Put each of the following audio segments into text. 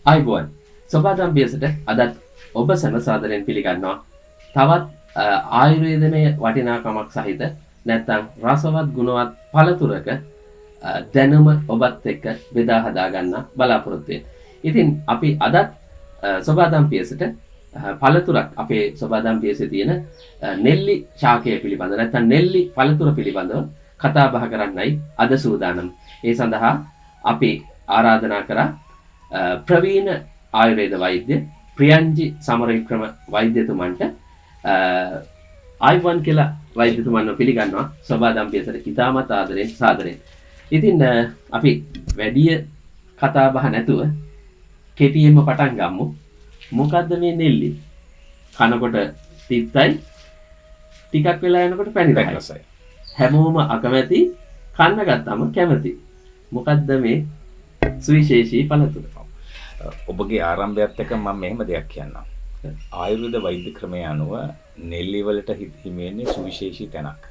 අයිබෝන් සොබාදම් පියසට අදත් ඔබ සැනසාදරයෙන් පිළිගන්නවා තවත් ආයුර්වේදමය වටිනාකමක් සහිත නැත්තම් රසවත් ගුණවත් පළතුරක දැනුම ඔබත් එක්ක බෙදා හදා ගන්න බලාපොරොත්තු වෙනවා. ඉතින් අපි අදත් සොබාදම් පියසට පළතුරක් අපේ සොබාදම් පියසේ තියෙන නෙල්ලි ශාකය පිළිබඳ නැත්තම් නෙල්ලි පළතුර පිළිබඳව කතා බහ කරන්නයි අද සූදානම්. ඒ සඳහා අපි ආරාධනා කරා ප්‍රවීණ ආයුර්වේද වෛද්‍ය ප්‍රියන්ජි සමරවික්‍රම වෛද්‍යතුමන්ට ආයිවන් කියලා වෛද්‍යතුමන්ව පිළිගන්නවා සොබාදම් පියසට ඉතාමත් ආදරෙන් සාදරයෙන්. ඉතින් අපි වැඩි කතා බහ නැතුව කෙටියෙන්ම පටන් ගමු. මොකද්ද මේ නෙල්ලි? කනකොට තිත්තයි ටිකක් වෙලා යනකොට පැණි රසයි. හැමෝම අකමැති, කන්න ගත්තම කැමති. මොකද්ද මේ සුවිශේෂී පළතුර? ඔබගේ ආරම්භයත් එක්ක මම මෙහෙම දෙයක් කියන්නම්. ආයුර්වේද වෛද්‍ය ක්‍රමය අනුව නෙල්ලි වලට හිමිවෙන්නේ සුවිශේෂී තැනක්.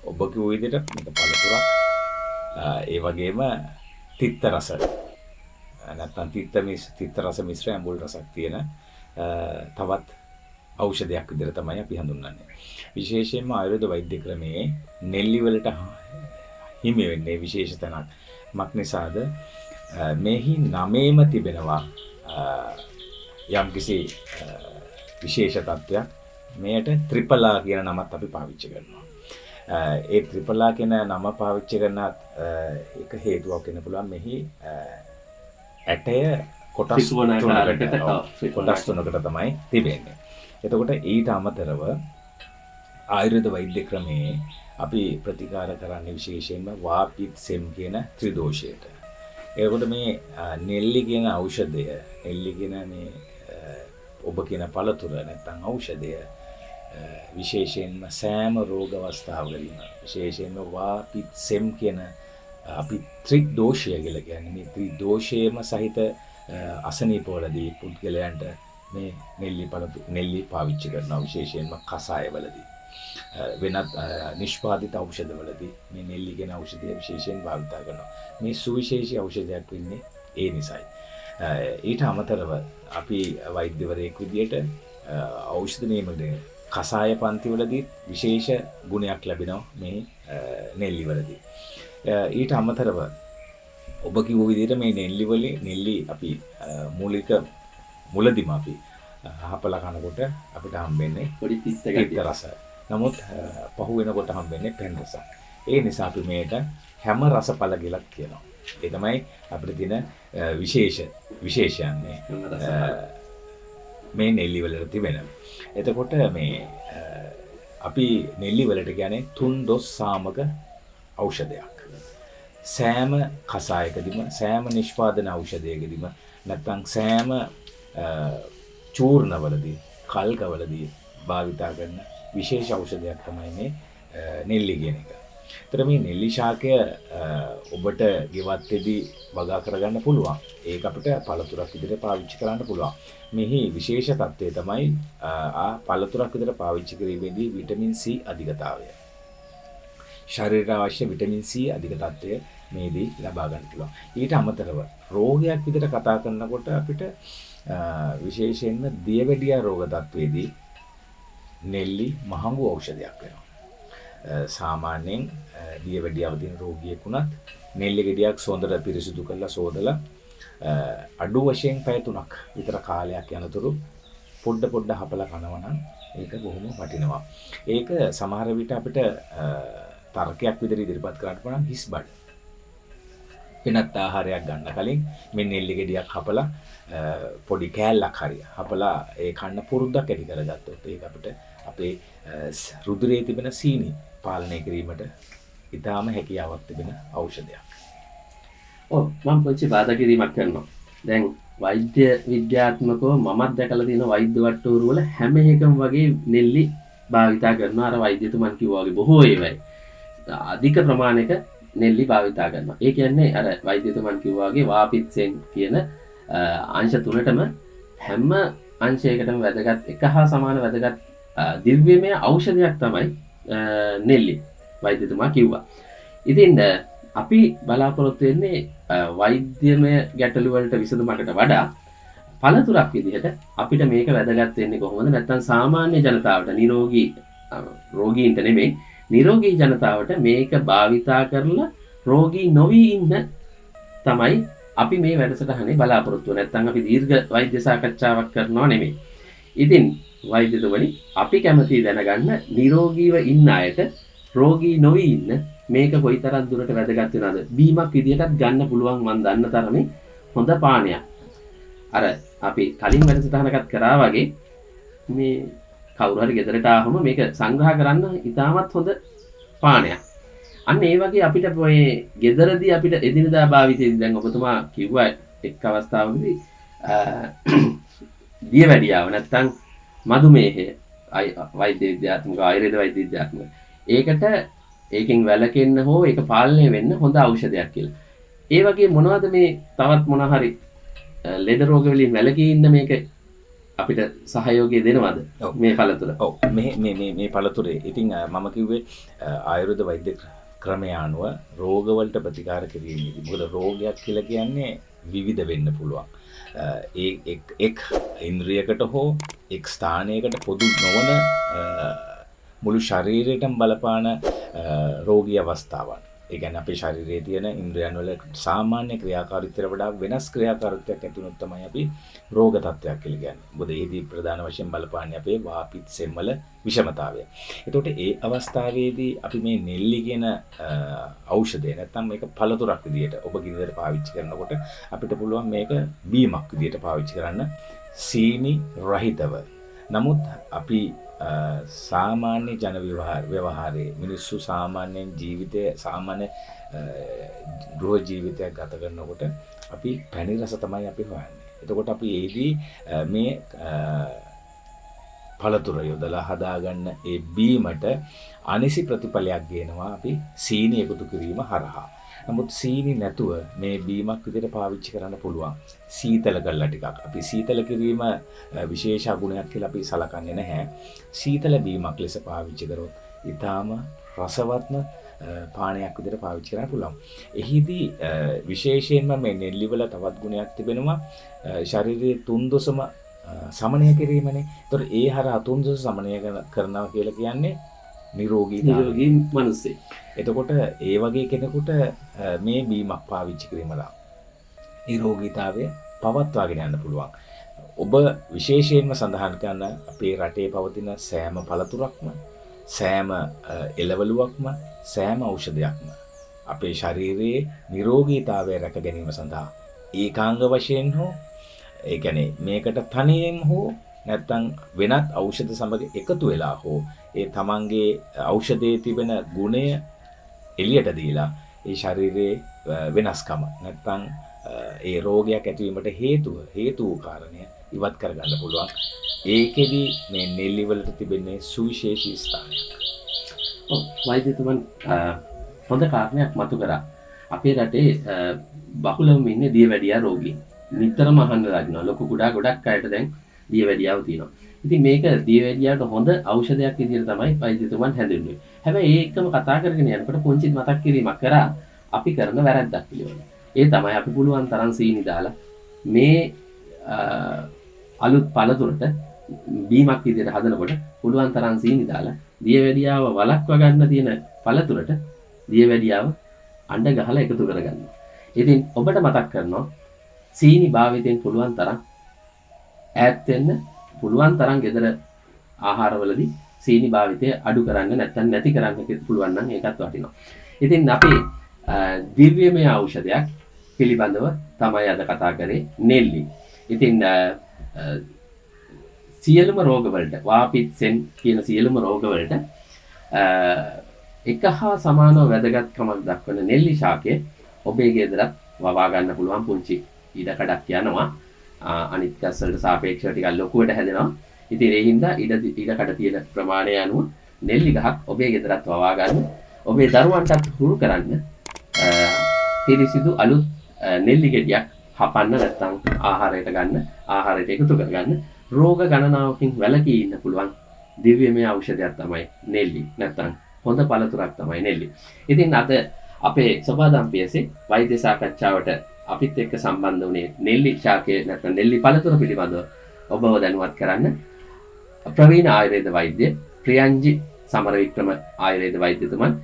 ඔබ කිව්ව විදිහට මේක පළතුරක්. ඒ වගේම තිත්ත රස නැත්නම් තිත්ත රස මිශ්‍ර ඇඹුල් රසක් තියෙන තවත් ඖෂධයක් විදිහට තමයි අපි හඳුන්වන්නේ. විශේෂයෙන්ම ආයුර්වේද වෛද්‍ය ක්‍රමයේ නෙල්ලි වලට හිමි වෙන්නේ විශේෂ තැනක්. මක් නිසාද මෙහි නමේම තිබෙනවා යම්කිසි විශේෂ තත්වයක්. මෙයට ත්‍රිපලා කියන නමත් අපි පාවිච්චි කරනවා. ඒ ත්‍රිපලා කියන නම පාවිච්චි කරන එක හේතුවක් වෙන්න පුළුවන්. මෙහි ඇටය කොටස් තුනකට තමයි තිබෙන්නේ. එතකොට ඊට අමතරව ආයුර්වේද වෛද්‍ය ක්‍රමයේ අපි ප්‍රතිකාර කරන්නේ විශේෂයෙන්ම වාපිත්සෙම් කියන ත්‍රිදෝෂයට. ඒකට මේ නෙල්ලි කියන ඖෂධය, නෙල්ලි කියන මේ ඔබ කියන පළතුර නැත්නම් ඖෂධය විශේෂයෙන්ම සෑම රෝග අවස්ථාවකදීම විශේෂයෙන්ම වාපිත්සෙම් කියන අපි ත්‍රිදෝෂය කියලා කියන්නේ මේ ත්‍රිදෝෂයේම සහිත අසනීපවලදී පුද්ගලයන්ට මේ නෙල්ලි පාවිච්චි කරනවා. විශේෂයෙන්ම කසායවලදී වෙනත් නිෂ්පාදිත ඖෂධවලදී මේ නෙල්ලි කියන ඖෂධය විශේෂයෙන් භාවිත කරනවා. මේ සුවිශේෂී ඖෂධයක් වෙන්නේ ඒ නිසායි. ඊට අමතරව අපි වෛද්‍යවරයෙක් විදියට ඖෂධ නියමනයේ කසාය පන්තිවලදී විශේෂ ගුණයක් ලැබෙනවා මේ නෙල්ලි වලදී. ඊට අමතරව ඔබ කිව්ව විදිහට මේ නෙල්ලි අපි මුලදිම අපි හපලා කනකොට අපිට හම්බෙන්නේ පොඩි තිත්ත රස. නමුත් පහු වෙනකොට හම්බෙන්නේ පෙන් රස. ඒ නිසා අපි මේකට හැම රසඵල කියලා කියනවා. ඒ තමයි අපිට තියෙන විශේෂයන්නේ මේ නෙල්ලි වලට තිබෙන. එතකොට මේ අපි නෙල්ලි වලට කියන්නේ තුන් දොස් සාමක ඖෂධයක්. සෑම කසායකදීම සෑම නිෂ්පාදන ඖෂධයකදීම නැත්නම් සෑම චූර්ණවලදී කල්කවලදී භාවිතා කරන විශේෂ ඖෂධයක් තමයි මේ නෙල්ලි කියන එක. ඒතර මේ නෙල්ලි ශාකය ඔබට ගෙවත්තේදී වගා කරගන්න පුළුවන්. ඒක අපිට පළතුරක් විදිහට පාවිච්චි කරන්න පුළුවන්. මෙහි විශේෂ තත්ත්වය තමයි පළතුරක් විදිහට පාවිච්චි කිරීමේදී විටමින් C අධිකතාවය. ශරීරයට අවශ්‍ය විටමින් C අධික තත්ත්වය මේදී ලබා ගන්න පුළුවන්. ඊට අමතරව රෝගයක් විදිහට කතා කරනකොට අපිට විශේෂයෙන්ම දියවැඩියා රෝග තත්ත්වයේදී නෙල්ලි මහඟු ඖෂධයක් වෙනවා. සාමාන්‍යයෙන් දියවැඩියාව තියෙන රෝගියෙක් වුණත් නෙල්ලි ගෙඩියක් සොඳට පිරිසිදු කරලා සෝදලා අඩු වශයෙන් පැය 3ක් විතර කාලයක් යනතුරු පොඩ හපලා කනවා නම් ඒක බොහොම වටිනවා. ඒක සමහර විට අපිට තර්කයක් විදිහට ඉදිරිපත් කරන්න පුළුවන් හිස් බඩ. වෙනත් ආහාරයක් ගන්න කලින් මේ නෙල්ලි ගෙඩියක් හපලා පොඩි කෑල්ලක් හරිය හපලා ඒ කන්න පුරුද්දක් ඇති කරගත්තොත් ඒක අපිට අපේ රුධිරයේ තිබෙන සීනි පාලනය කිරීමට ඉතාම හැකියාවක් තිබෙන ඖෂධයක්. ඔව් මම පොඩි බාධා කිරීමක් කරනවා. දැන් වෛද්‍ය විද්‍යාත්මකව මමත් දැකලා තියෙන වෛද්‍ය වට්ටෝරු වල හැම එකම වගේ නෙල්ලි භාවිතා කරනවා. අර වෛද්‍යතුමන් කිව්වා වගේ බොහෝ ඒවායි අධික ප්‍රමාණයක නෙල්ලි භාවිතා කරනවා. ඒ කියන්නේ අර වෛද්‍යතුමන් කිව්වා වගේ වාපිත්සෙන් කියන අංශ තුනටම හැම අංශයකටම වැදගත් එක හා සමාන වැදගත් දිව්‍යමය ඖෂධයක් තමයි නෙල්ලි වෛද්‍යතුමා කිව්වා. ඉතින් අපි බලාපොරොත්තු වෙන්නේ වෛද්‍යමය ගැටලු වලට විසඳුමකට වඩා පළතුරක් විදිහට අපිට මේක වැදගත් වෙන්නේ කොහොමද? නැත්නම් සාමාන්‍ය ජනතාවට නිරෝගී රෝගීන්ට නෙමෙයි නිරෝගී ජනතාවට මේක භාවිතා කරලා රෝගී නොවි ඉන්න තමයි අපි මේ වැඩසටහනේ බලාපොරොත්තු වෙන්නේ. නැත්නම් අපි දීර්ඝ වෛද්‍ය සාකච්ඡාවක් කරනවා නෙමෙයි. ඉතින් වෛද්‍යතුමනි අපි කැමති දැනගන්න නිරෝගීව ඉන්න අයට රෝගී නොවි ඉන්න මේක කොයිතරම් දුරට වැදගත් වෙනවද? බීමක් විදියටත් ගන්න පුළුවන් මන් දන්න තරමේ හොඳ පානයක්. අර අපි කලින් වැඩසටහනකත් කරා වගේ මේ කවුරු හරි ගෙදරට ආවම මේක සංග්‍රහ කරන්න ඉතාමත් හොඳ පානයක්. අන්න ඒ වගේ අපිට මේ ගෙදරදී අපිට එදිනදා භාවිතයේදී දැන් ඔබතුමා කිව්වා එක් අවස්ථාවකදී දියවැඩියාව නැත්තම් මధుමේහය වෛද්‍ය විද්‍යාත්මක ආයුර්වේද වෛද්‍ය විද්‍යාත්මක ඒකට ඒකෙන් වැළකෙන්න හෝ ඒක පාලනය වෙන්න හොඳ ඖෂධයක් කියලා. ඒ වගේ මොනවද මේ තවත් මොන හරි ලෙඩ රෝග වලින් වැළකී ඉන්න මේක අපිට සහයෝගය දෙනවද මේ පළතුර? ඔව් මේ පළතුරේ ඉතින් මම කිව්වේ ආයුර්වේද වෛද්‍ය ක්‍රමය අනුව රෝගවලට ප්‍රතිකාර කිරීමේදී මොකද රෝගයක් කියලා කියන්නේ විවිධ වෙන්න පුළුවන්. එක් ඉන්ද්‍රියකට හෝ එක් ස්ථානයකට පොදු නොවන මුළු ශරීරයටම බලපාන රෝගී අවස්ථාවන්. ඒ කියන්නේ අපේ ශරීරයේ තියෙන ඉන්ද්‍රියන් වල සාමාන්‍ය ක්‍රියාකාරීත්වයට වඩා වෙනස් ක්‍රියාකාරීත්වයක් ඇති වුණොත් තමයි අපි රෝග තත්ත්වයක් කියලා කියන්නේ. මොකද ඒදී ප්‍රධාන වශයෙන් බලපාන්නේ අපේ වාපිත් සෙම්වල විෂමතාවය. එතකොට ඒ අවස්ථාවේදී අපි මේ නෙල්ලි කියන ඖෂධය නැත්නම් මේක පළතුරක් විදියට ඔබ ගිනිදර පාවිච්චි කරනකොට අපිට පුළුවන් මේක බීමක් විදියට පාවිච්චි කරන්න සීනි රහිතව. නමුත් අපි සාමාන්‍ය ජන ව්‍යවහාරයේ මිනිස්සු සාමාන්‍යයෙන් ජීවිතය සාමාන්‍ය ගෘහ ජීවිතයක් ගත කරනකොට අපි පැණි රස තමයි අපි හොයන්නේ. එතකොට අපි ඒදී මේ පළතුර යොදලා හදාගන්න ඒ බීමට අනිසි ප්‍රතිඵලයක් ගේනවා අපි සීනි එකතු කිරීම හරහා. නමුත් සීනි නැතුව මේ බීමක් විදිහට පාවිච්චි කරන්න පුළුවන්. සීතල කරලා ටිකක්. අපි සීතල කිරීම විශේෂ ගුණයක් කියලා අපි සලකන්නේ නැහැ. සීතල බීමක් ලෙස පාවිච්චි කරොත් ඊටාම රසවත්ම පානයක් විදිහට පාවිච්චි කරන්න පුළුවන්. එහිදී විශේෂයෙන්ම මේ නෙල්ලි වල තවත් ගුණයක් තිබෙනවා. ශරීරයේ තුන්දොසම සමනය කිරීමනේ. ඒතර ඒ හරහා තුන්දොස සමනය කරනවා කියලා කියන්නේ නිරෝගී මිනිස්සෙක්. එතකොට ඒ වගේ කෙනෙකුට මේ බීමක් පාවිච්චි කිරීමලා නිරෝගීතාවය පවත්වාගෙන යන්න පුළුවන්. ඔබ විශේෂයෙන්ම සඳහන් කරන අපේ රටේ පවතින සෑම පළතුරක්ම සෑම එළවලුවක්ම සෑම ඖෂධයක්ම අපේ ශරීරයේ නිරෝගීතාවය රැක ගැනීම සඳහා ඒකාංග වශයෙන් හෝ ඒ කියන්නේ මේකට තනියෙන් හෝ නැත්නම් වෙනත් ඖෂධ සමග එකතු වෙලා හෝ ඒ තමන්ගේ ඖෂධයේ තිබෙන ගුණය එළියට දීලා ඒ ශරීරයේ වෙනස්කම නැත්නම් ඒ රෝගයක් ඇතිවීමට හේතු වූ කාරණය ඉවත් කරගන්න පුළුවන්. ඒකෙදි මේ නෙල්ලි වලට තිබෙන්නේ සුවිශේෂී ස්ථානයක්. ඔව් වෛද්‍යතුමන් හොඳ කාරණයක් මතු කරා. අපේ රටේ බහුලවම ඉන්නේ දියවැඩියා රෝගීන්. නිතරම අහන්න ලගනවා. ලොකු කුඩා ගොඩක් අයට දැන් දියවැඩියාව තියෙනවා. ඉතින් මේක දියවැඩියාට හොඳ ඖෂධයක් විදිහට තමයි වෛද්‍යතුමන් හැඳින්වුවේ. හැබැයි ඒකම කතා කරගෙන යනකොට පොන්චිත් මතක් කිරීමක් කරා අපි කරන වැරද්දක් පිළිවෙල. ඒ තමයි අපි පුළුවන් තරම් සීනි දාලා මේ අලුත් පළතුරට බීමක් විදිහට හදනකොට පුළුවන් තරම් සීනි දාලා දියවැඩියාව වළක්වා ගන්න තියෙන පළතුරට දියවැඩියාව අඬ ගහලා එකතු කරගන්න. ඉතින් ඔබට මතක් කරනවා සීනි භාවිතයෙන් පුළුවන් තරම් ඈත් වෙන්න පුළුවන් තරම් ගෙදර ආහාරවලදී සීනි භාවිතය අඩු කරන්න නැත්නම් නැති කරන්න පුළුවන් නම් ඒකත් වටිනවා. ඉතින් අපේ දිව්‍යමය ඖෂධයක් පිළිබඳව තමයි අද කතා කරේ නෙල්ලි. ඉතින් සියලුම රෝගවලට වාපිත් සෙන් කියන සියලුම රෝගවලට එක හා සමානව වැදගත්කමක් දක්වන නෙල්ලි ශාකය ඔබේ ගෙදරත් වවා ගන්න පුළුවන්. පුංචි ඉඩකඩක් යනවා. අනිත් ගස් වලට සාපේක්ෂව ටිකක් ලොකුවට හැදෙනවා. ඉතින් ඒ හින්දා ඉඩකඩ තියෙන ප්‍රමාණය අනුව නෙල්ලි ගහක් ඔබේ ගෙදරත් වවා ගන්න. ඔබේ දරුවන්ටත් හුරු කරන්න පිරිසිදු අලුත් නෙල්ලි ගෙඩියක් හපන්න නැත්නම් ආහාරයට ගන්න, ආහාරයට එකතු කරගන්න රෝග ගණනාවකින් වැළකී ඉන්න පුළුවන් දිව්‍යමය ඖෂධයක් තමයි නෙල්ලි. නැත්නම් හොඳ පළතුරක් තමයි නෙල්ලි. ඉතින් අද අපේ සබාදම් පියසේ වෛද්‍ය සාකච්ඡාවට අපිත් එක්ක සම්බන්ධ වුණේ නෙල්ලි ශාකයේ නැත්නම් නෙල්ලි පළතුර පිළිබඳව ඔබව දැනුවත් කරන්න ප්‍රවීණ ආයුර්වේද වෛද්‍ය ප්‍රියංජි සමරවික්‍රම ආයුර්වේද වෛද්‍යතුමන්.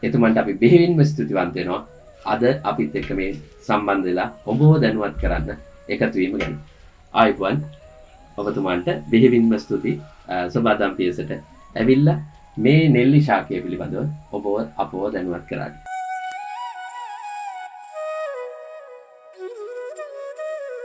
එතුමන්ට අපි බෙහෙවින්ම ස්තුතිවන්ත වෙනවා. අද අපිත් එක්ක මේ සම්බන්ධ වෙලා ඔබව දැනුවත් කරන්න එකතු වීම ගැන. ආයුබෝවන් ඔබතුමන්ට බෙහෙවින්ම ස්තුති. සබාදම් පියසට ඇවිල්ලා මේ නෙල්ලි ශාකය පිළිබඳව අපව දැනුවත් කරන්න.